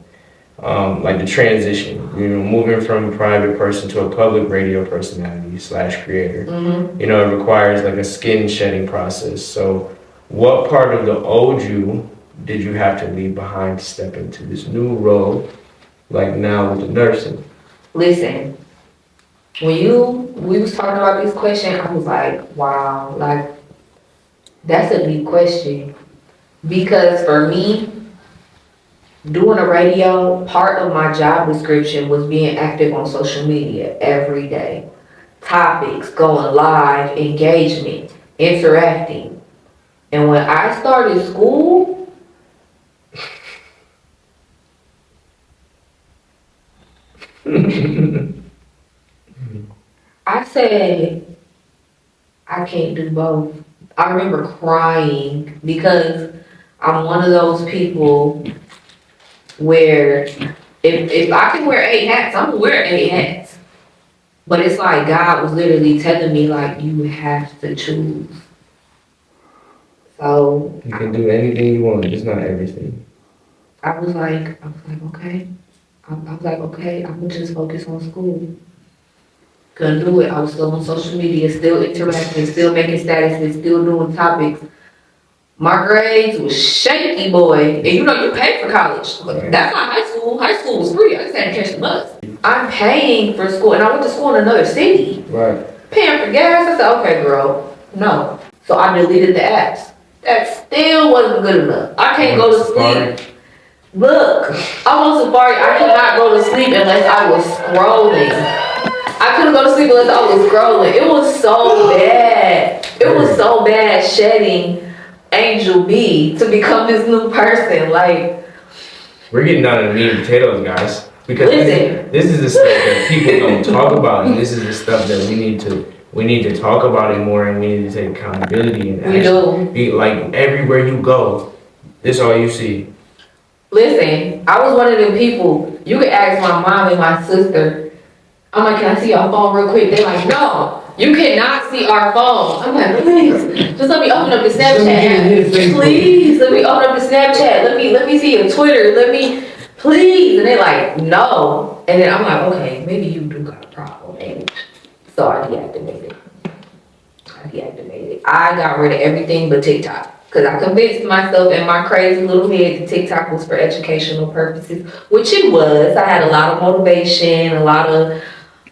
like the transition. You know, moving from a private person to a public radio personality / creator. Mm-hmm. You know, it requires like a skin shedding process. So, what part of the old you did you have to leave behind to step into this new role, like now with the nursing? Listen, we was talking about this question, I was like, wow, like that's a deep question. Because for me, doing a radio, part of my job description was being active on social media every day. Topics, going live, engagement, interacting. And when I started school, I said, I can't do both. I remember crying because I'm one of those people where if I can wear 8 hats, I'm gonna wear 8 hats. But it's like God was literally telling me, like, you have to choose. So you can do anything you want, just not everything. I was like, okay. I was like, okay, I'm gonna just focus on school. Couldn't do it. I was still on social media, still interacting, still making statuses, still doing topics. My grades was shaky, boy. And you know, you pay for college. But that's not high school. High school was free. I just had to catch the bus. I'm paying for school, and I went to school in another city. Right. Paying for gas. I said, okay, girl, no. So I deleted the apps. That still wasn't good enough. I can't go to sleep. Look, I'm on Safari. I could not go to sleep unless I was scrolling. I couldn't go to sleep unless I was scrolling. It was so bad. It was so bad shedding Angel B to become this new person. Like, we're getting down to the meat and potatoes, guys. Because this is the stuff that people don't talk about, and this is the stuff that we need to talk about it more, and we need to take accountability and actually be like everywhere you go, this all you see. Listen, I was one of them people. You could ask my mom and my sister. I'm like, can I see your phone real quick? They're like, no, you cannot see our phone. I'm like, please, just let me open up the Snapchat. Please, let me open up the Snapchat. Let me see your Twitter. Please. And they're like, no. And then I'm like, okay, maybe you do got a problem. And so I deactivated. I got rid of everything but TikTok. Because I convinced myself in my crazy little head that TikTok was for educational purposes, which it was. I had a lot of motivation, a lot of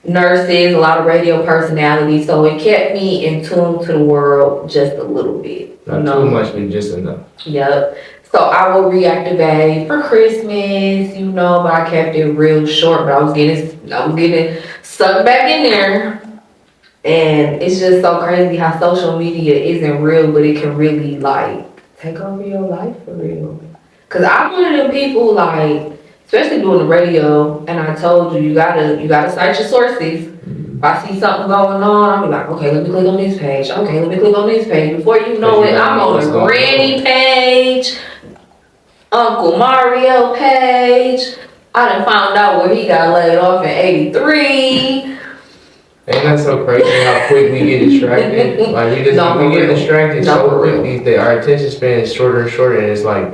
nurses, a lot of radio personalities, so it kept me in tune to the world just a little bit. Not too much, but just enough. Yep. So I will reactivate for Christmas, you know, but I kept it real short. But I was getting sucked back in there, and it's just so crazy how social media isn't real, but it can really like take over your life for real. Cause I'm one of them people like, especially doing the radio, and I told you gotta cite your sources. If I see something going on, I'll be like, okay, let me click on this page. Okay, let me click on this page. Before you know it, I'm on a Granny page, Uncle Mario page. I done found out where he got laid off in '83. Ain't that so crazy how quick we get distracted? Like we get distracted so quick these days. Our attention span is shorter and shorter, and it's like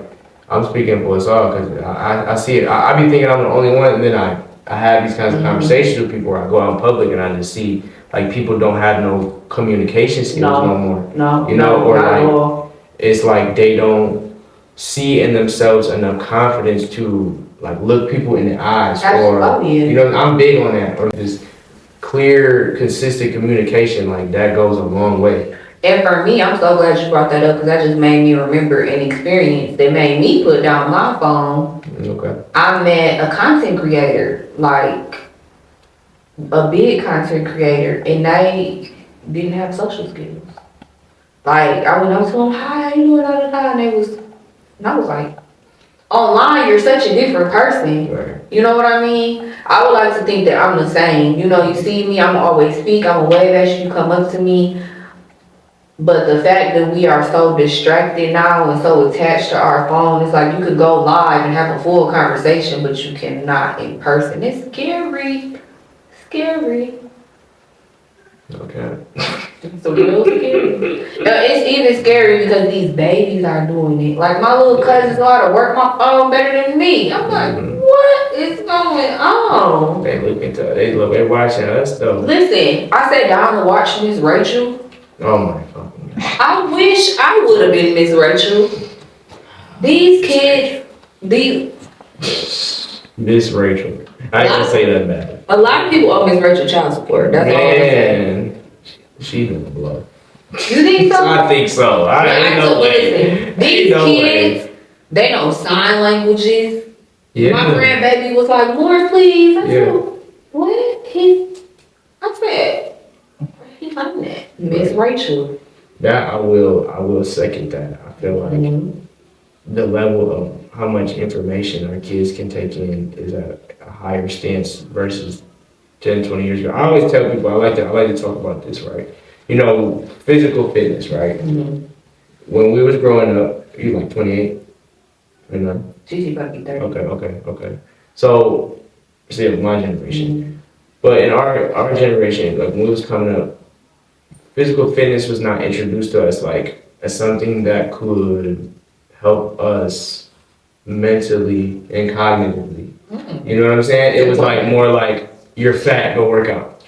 I'm speaking for us all because I see it. I be thinking I'm the only one, and then I have these kinds of conversations with people where I go out in public and I just see like people don't have no communication skills no more. No, you know, or like it's like they don't see in themselves enough confidence to like look people in the eyes, or you know, I'm big on that. Or just clear, consistent communication, like that goes a long way. And for me, I'm so glad you brought that up because that just made me remember an experience that made me put down my phone. Okay. I met a content creator, like a big content creator, and they didn't have social skills. Like I went up to them, hi, how you doing? And I was like, online, you're such a different person. Right. You know what I mean? I would like to think that I'm the same. You know, you see me, I'm always speak, I'm a wave at you, come up to me. But the fact that we are so distracted now and so attached to our phone, it's like you could go live and have a full conversation, but you cannot in person. It's scary. Scary. Okay. It's a real scary. It's even scary because these babies are doing it. Like my little cousins know how to work my phone better than me. I'm like, what is going on? They're watching us though. Listen, I sat down to watch Miss Rachel. Oh my fucking God. I wish I would have been Miss Rachel. These kids, Miss Rachel. I ain't gonna say that bad. A lot of people owe Miss Rachel child support. That's all I'm saying. She's in the blood. You think so? I think so. I ain't no way. These kids, they know sign languages. Yeah. My friend baby was like, more please. I said, what? I said, he like that. Miss Rachel. That I will second that. I feel like the level of how much information our kids can take in is at a higher stance versus 10, 20 years ago. I always tell people I like to talk about this, right? You know, physical fitness, right? Mm-hmm. When we was growing up, you like 28? You know? She's about to be 30. Okay. So, see, my generation. Mm-hmm. But in our generation, like when we was coming up, physical fitness was not introduced to us like as something that could help us mentally and cognitively. Mm-hmm. You know what I'm saying? It was like more like, you're fat, go work out.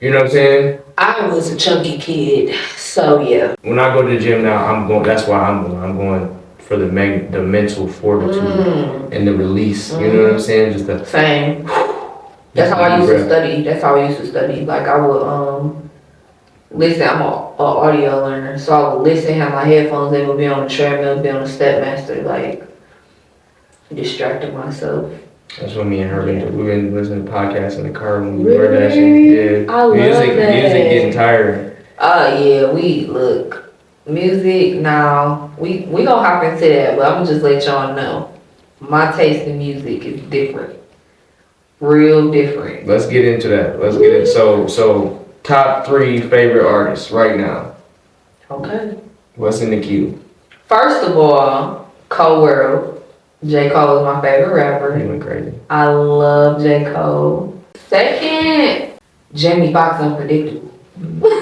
You know what I'm saying? I was a chunky kid, so yeah. When I go to the gym now, that's why I'm going for the mental fortitude and the release. You know what I'm saying? Just the same. That's how I used to study. Like I would listen. I'm an audio learner, so I would listen, have my headphones. They would be on the treadmill, be on the Stepmaster, like distracting myself. That's what me and her been doing. We've been listening to podcasts in the car when we were dashing. Yeah. I love music getting tired. Oh yeah, music now. We gonna hop into that, but I'm gonna just let y'all know. My taste in music is different. Real different. Let's get into that. Let's get it. So top 3 favorite artists right now. Okay. What's in the queue? First of all, Cole World. J. Cole is my favorite rapper. He went crazy. I love J. Cole. Second, Jamie Foxx, Unpredictable. I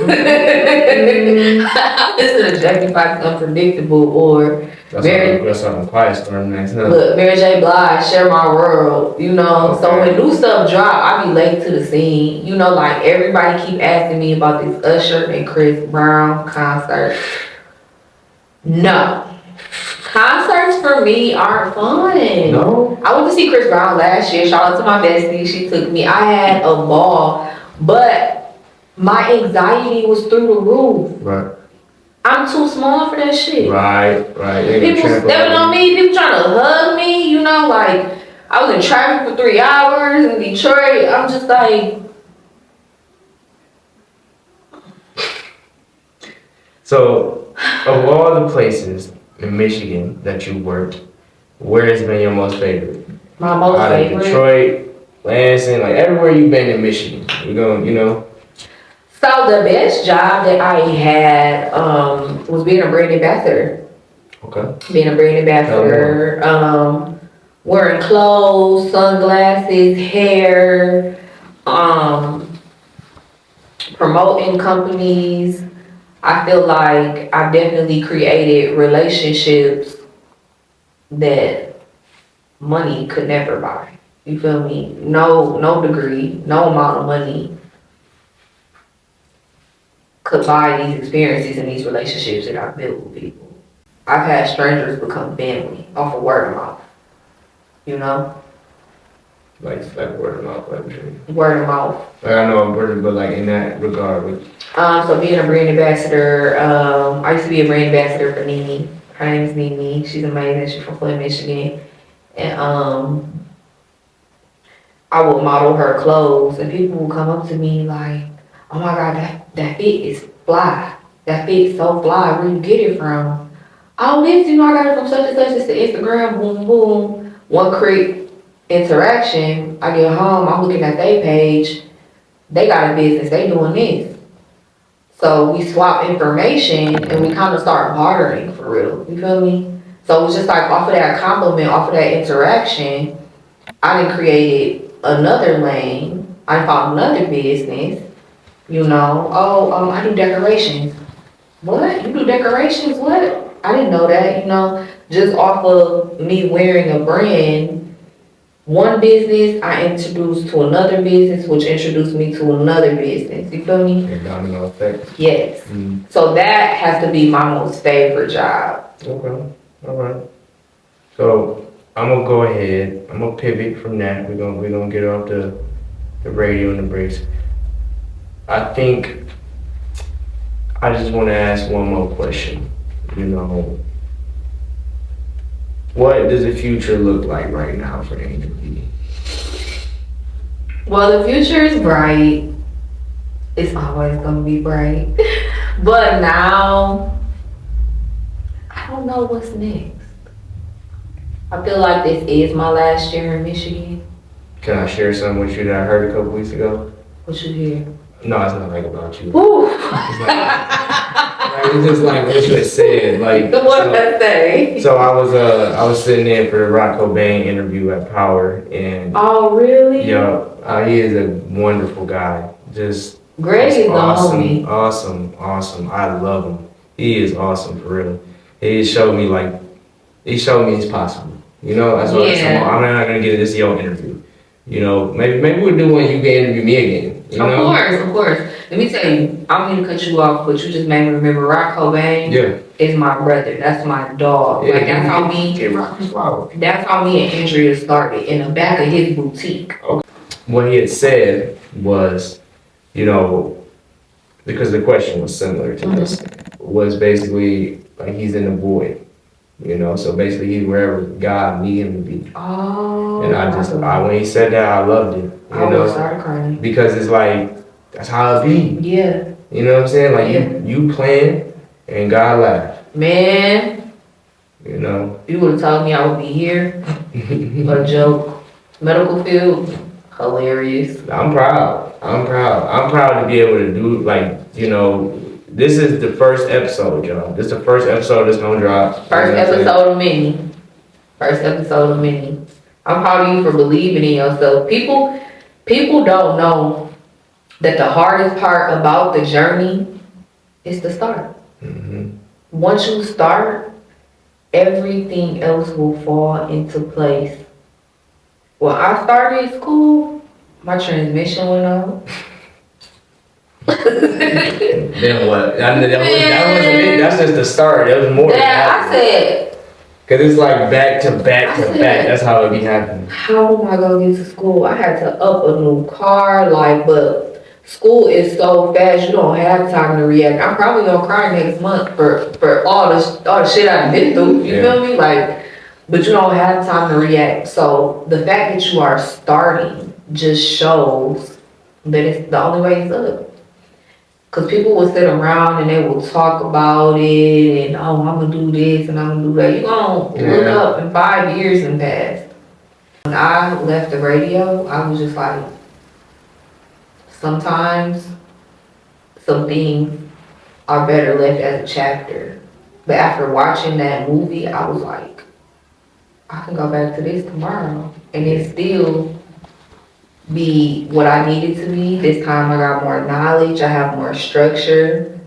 listen to Jamie Foxx, Unpredictable, or that's on Quiet Storm next. Look, Mary J. Blige, Share My World. You know, okay. So when new stuff drop, I be late to the scene. You know, like everybody keep asking me about this Usher and Chris Brown concert. No. Concerts for me aren't fun. No. I went to see Chris Brown last year. Shout out to my bestie. She took me. I had a ball, but my anxiety was through the roof. Right. I'm too small for that shit. Right. People stepping on me, people trying to hug me, you know, like I was in traffic for 3 hours in Detroit. I'm just like. So, of all the places in Michigan that you worked, where has been your most favorite? My most Out favorite? of Detroit, Lansing, like everywhere you've been in Michigan. We're going, you know. So the best job that I had was being a brand ambassador. Okay. Being a brand ambassador, wearing clothes, sunglasses, hair, promoting companies. I feel like I definitely created relationships that money could never buy. You feel me? No degree, no amount of money could buy these experiences and these relationships that I've built with people. I've had strangers become family off of word of mouth. You know? Like word of mouth, like Word of mouth. Like I know I'm word, but like in that regard. So being a brand ambassador, I used to be a brand ambassador for Nene. Her name is Nene. She's amazing. She's from Flint, Michigan. And I would model her clothes, and people would come up to me like, "Oh my God, that fit is fly. That fit is so fly. Where you get it from?" "Oh, this, I got it from such and such. It's the Instagram. Boom, boom." One quick interaction. I get home. I'm looking at their page. They got a business. They doing this. So we swap information and we kind of start bartering for real. You feel me? So it was just like off of that compliment, off of that interaction, I done created another lane. I found another business. You know, I do decorations. What? You do decorations? What? I didn't know that, you know, just off of me wearing a brand. One business I introduced to another business, which introduced me to another business. You feel me? A domino effect. Yes. Mm. So that has to be my most favorite job. Okay. All right. So I'm gonna go ahead. I'm gonna pivot from that. We're gonna get off the radio and the breaks. I think I just want to ask one more question. You know, what does the future look like right now for Angel B? Well, the future is bright. It's always gonna be bright. But now, I don't know what's next. I feel like this is my last year in Michigan. Can I share something with you that I heard a couple weeks ago? What you hear? No, it's not like about you. Woo! It's just like what you had said. Like what did I say? So I was sitting in for the Rock Cobain interview at Power, and oh really? He is a wonderful guy. Just Greg is awesome, awesome. I love him. He is awesome for real. He showed me it's possible. You know, that's why I'm not gonna get this your interview. You know, maybe we'll do one. You can interview me again. You know? Of course. Let me tell you, I'm gonna cut you off, but you just made me remember Rock Cobain. Yeah. Is my brother. That's my dog. Yeah, like that's how me and Andrea started in the back of his boutique. Okay. What he had said was, you know, because the question was similar to this, was basically like he's in the void. You know, so basically he's wherever God need him to be. Oh. And when he said that, I loved it. You know, started crying. Because it's like, that's how it be. Yeah. You know what I'm saying? Like you playing and God laughed. Man. You know. You would have told me I would be here. What a joke. Medical field. Hilarious. I'm proud. I'm proud to be able to do, like, you know, this is the first episode, y'all. This is the first episode that's gonna drop. First episode of many. I'm proud of you for believing in yourself. People don't know that the hardest part about the journey is the start. Mm-hmm. Once you start, everything else will fall into place. When I started school, my transmission went out. Then what? That wasn't it. That's just the start. It was more than that. I said. Cause it's like back to back to back. That's how it be happening. How am I gonna get to school? I had to up a new car, but school is so fast, you don't have time to react. I'm probably gonna cry next month for all the shit I've been through. You feel me? Like, but you don't have time to react. So the fact that you are starting just shows that it's the only way is up. Cause people will sit around and they will talk about it and oh, I'm gonna do this and I'm gonna do that. You gonna look up and 5 years and pass. When I left the radio, I was just like, sometimes some things are better left as a chapter. But after watching that movie, I was like, I can go back to this tomorrow and it still be what I needed to be. This time I got more knowledge, I have more structure.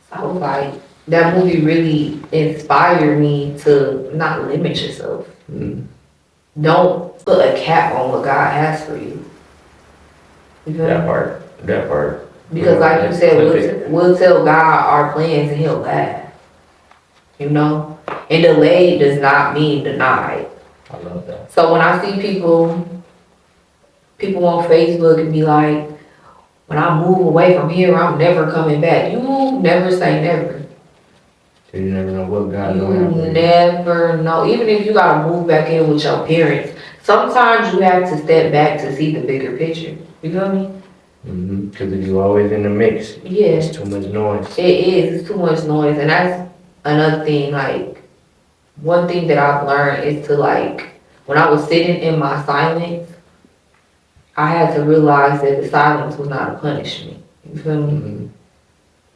So I was like, that movie really inspired me to not limit yourself. Don't put a cap on what God has for you. You feel me? That part. Because like you said, we'll tell God our plans and he'll laugh. You know? And delayed does not mean denied. I love that. So when I see people on Facebook and be like, when I move away from here, I'm never coming back. You never say never. You never know what God knows. You never know. Even if you gotta move back in with your parents, sometimes you have to step back to see the bigger picture. You feel me? Because if you're always in the mix, Yeah. it's too much noise. It is. It's too much noise. And that's another thing, like, one thing that I've learned is to, like, when I was sitting in my silence, I had to realize that the silence was not a punishment. You feel me?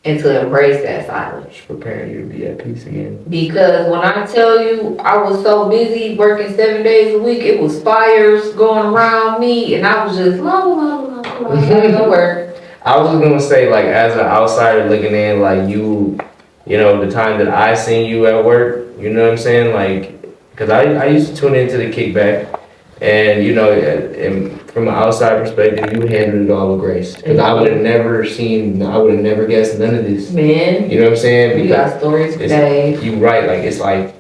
And to embrace that silence. It's preparing you to be at peace again. Because when I tell you I was so busy working 7 days a week, it was fires going around me, and I was just no work. I was gonna say, like, as an outsider looking in, like, you know, the time that I seen you at work, you know what I'm saying? Like, because I used to tune into the kickback, and, you know, and from an outside perspective, you handled it all with grace. Because I would have never guessed none of this. Man. You know what I'm saying? You got stories today. You right, like, it's like,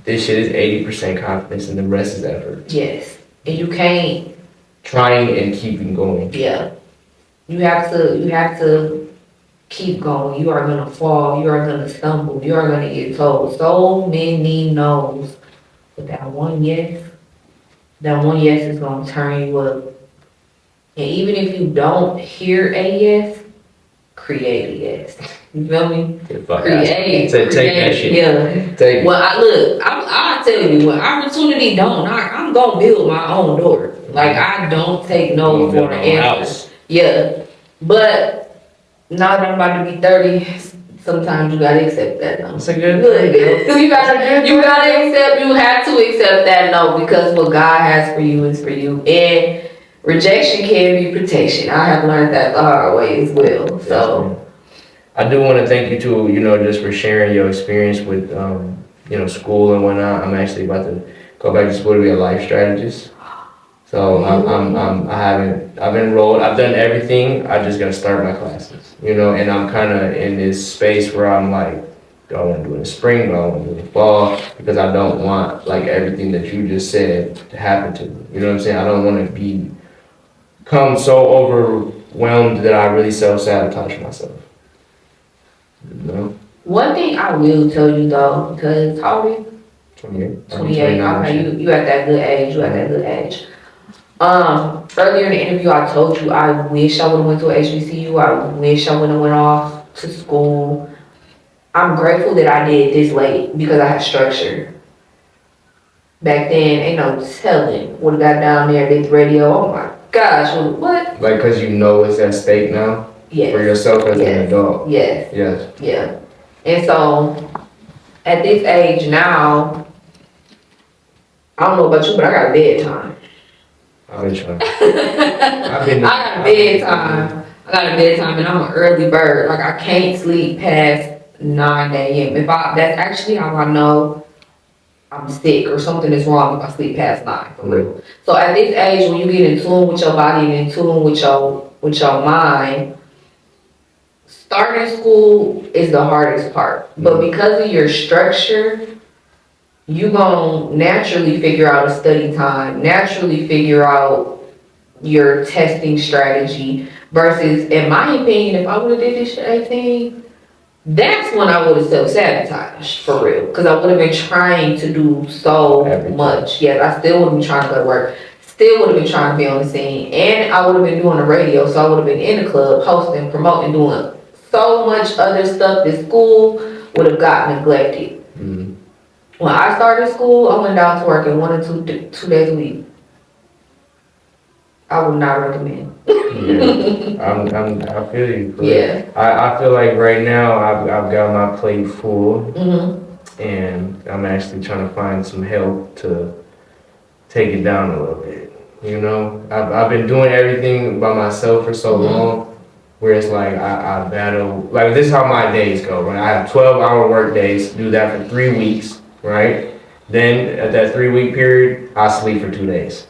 this shit is 80% confidence and the rest is effort. Yes. And you can't. Trying and keeping going. Yeah. You have to keep going. You are gonna fall. You are gonna stumble. You are gonna get told so many no's. But that one yes is gonna turn you up. And even if you don't hear a yes, create a yes. You feel me? Take that shit. Yeah. Take well, I'll tell you, when opportunity don't knock, I'm gonna build my own door. Like, I don't take no for an answer. Yeah. But now that I'm about to be 30, sometimes you gotta accept that no. That's a good You have to accept that no, because what God has for you is for you. And rejection can be protection. I have learned that the hard way as well. So I do want to thank you too, you know, just for sharing your experience with you know, school and whatnot. I'm actually about to go back to school to be a life strategist. So I've enrolled, I've done everything. I just gotta start my classes, you know, and I'm kind of in this space where I'm like, do I want to do it in the spring? Do I want to do it in the fall? Because I don't want, like, everything that you just said to happen to me. You know what I'm saying? I don't want to become so overwhelmed that I really self-sabotage myself. You know? one thing I will tell you though, because how old are you? 28. 28. Okay, you at that good age. Earlier in the interview, I told you I wish I would have went to a HBCU. I wish I would have went off to school. I'm grateful that I did this late because I had structure. Back then, ain't no telling. Would have got down there, did the radio. Oh my gosh, what? Like, because you know it's at stake now? Yes. For yourself as an adult? Yes. Yes. Yeah. And so, at this age now, I don't know about you, but I got bedtime. I've been trying. I got bedtime and I'm an early bird. Like, I can't sleep past 9 a.m. That's actually how I know I'm sick or something is wrong if I sleep past 9, for real. So at this age, when you get in tune with your body and in tune with your mind, starting school is the hardest part. But because of your structure, you gonna naturally figure out a study time, naturally figure out your testing strategy versus, in my opinion, if I would have did this shit at 18, that's when I would have self-sabotaged for real. Because I would have been trying to do so much. Yes, I still would have been trying to go to work. Still would have been trying to be on the scene. And I would have been doing the radio. So I would have been in the club, hosting, promoting, doing so much other stuff that school would have got neglected. Mm-hmm. When I started school, I went down to work in 1 or 2 days a week. I would not recommend. Yeah, I feel you. Yeah. I feel like right now I've got my plate full, and I'm actually trying to find some help to take it down a little bit. You know, I've been doing everything by myself for so long, where it's like I battle. Like this is how my days go. Right, I have 12-hour work days. Do that for 3 weeks. Right. Then at that 3-week period, I sleep for 2 days.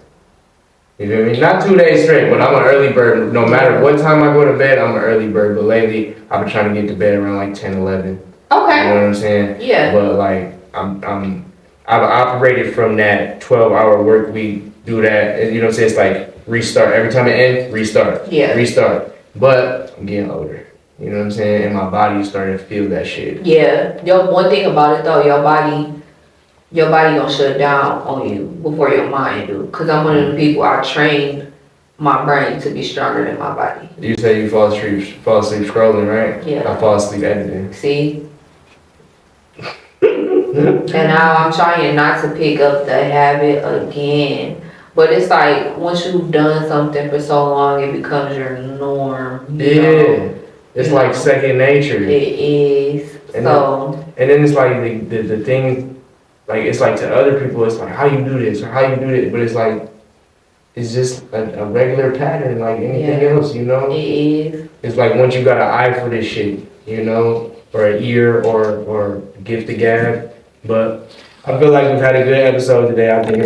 You feel me? Not 2 days straight, but I'm an early bird. No matter what time I go to bed, I'm an early bird. But lately, I've been trying to get to bed around like 10, 11. Okay. You know what I'm saying? Yeah. But like, I've operated from that 12-hour work week, do that, and you know what I'm saying? It's like restart. Every time it ends, restart. Yeah. Restart. But I'm getting older. You know what I'm saying? And my body is starting to feel that shit. Yeah. One thing about it though, your body gonna shut down on you before your mind do. Cause I'm one of the people, I trained my brain to be stronger than my body. You say you fall asleep scrolling, right? Yeah. I fall asleep editing. See? And now I'm trying not to pick up the habit again. But it's like, once you've done something for so long, it becomes your norm. Yeah. It's like second nature. It is. And then it's like the thing, like it's like to other people, it's like how you do this or how you do this, but it's like it's just a regular pattern like anything else, you know. It is. It's like once you got an eye for this shit, you know, or an ear or gift of gab. But I feel like we've had a good episode today. I think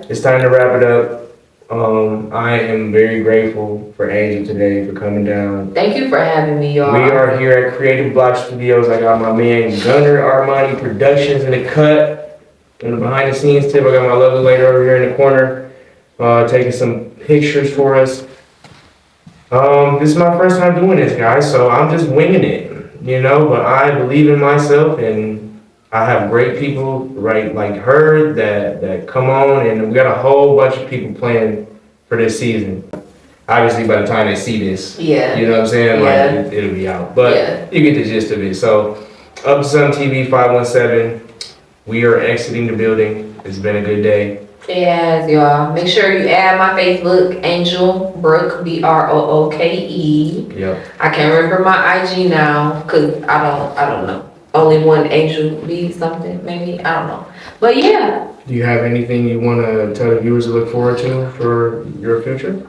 it's time to wrap it up. I am very grateful for Angel today for coming down. Thank you for having me, y'all. We are here at Creative Block Studios. I got my man Gunner Armani Productions in the cut. In the behind the scenes tip, I got my lovely lady over here in the corner taking some pictures for us. This is my first time doing this, guys, so I'm just winging it, you know, but I believe in myself and I have great people, right, like her that come on, and we got a whole bunch of people playing for this season. Obviously, by the time they see this, you know what I'm saying, like it'll be out. But you get the gist of it. So, Up2SumTv517, we are exiting the building. It's been a good day. Yes, y'all. Make sure you add my Facebook, Angel Brooke, Brooke. Yep. I can't remember my IG now, cause I don't know. Only one Angel B something, maybe. I don't know. But yeah. Do you have anything you want to tell the viewers to look forward to for your future?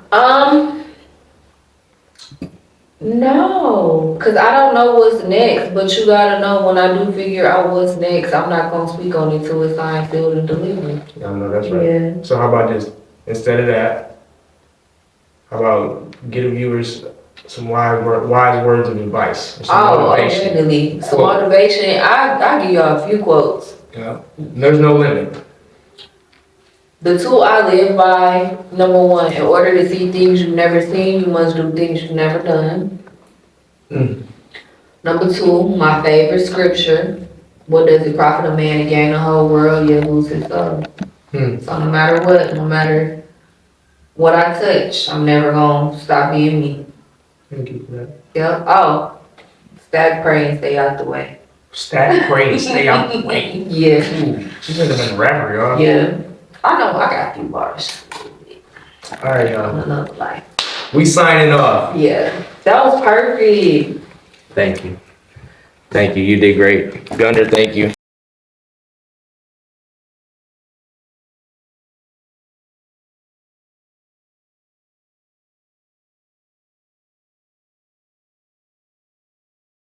No, because I don't know what's next, but you gotta know when I do figure out what's next, I'm not gonna speak on it till it's signed, sealed, and delivered. I know that's right. Yeah. So how about this? Instead of that, how about give the viewers some wise words of advice? Motivation. Definitely. Some motivation. I give y'all a few quotes. Yeah. There's no limit. The two I live by, number one, in order to see things you've never seen, you must do things you've never done. Number two, my favorite scripture, what does it profit a man to gain the whole world, yet lose his soul? So no matter what I touch, I'm never gonna stop being me. Thank you for that. Yep. Oh, stack, pray, and stay out the way. Stack, pray, and stay out the way. Yeah. She's like a rapper, y'all. Yeah. I know I got a few bars. Alright, y'all. Another life. We signing off. Yeah. That was perfect. Thank you. Thank you. You did great. Gunner, thank you.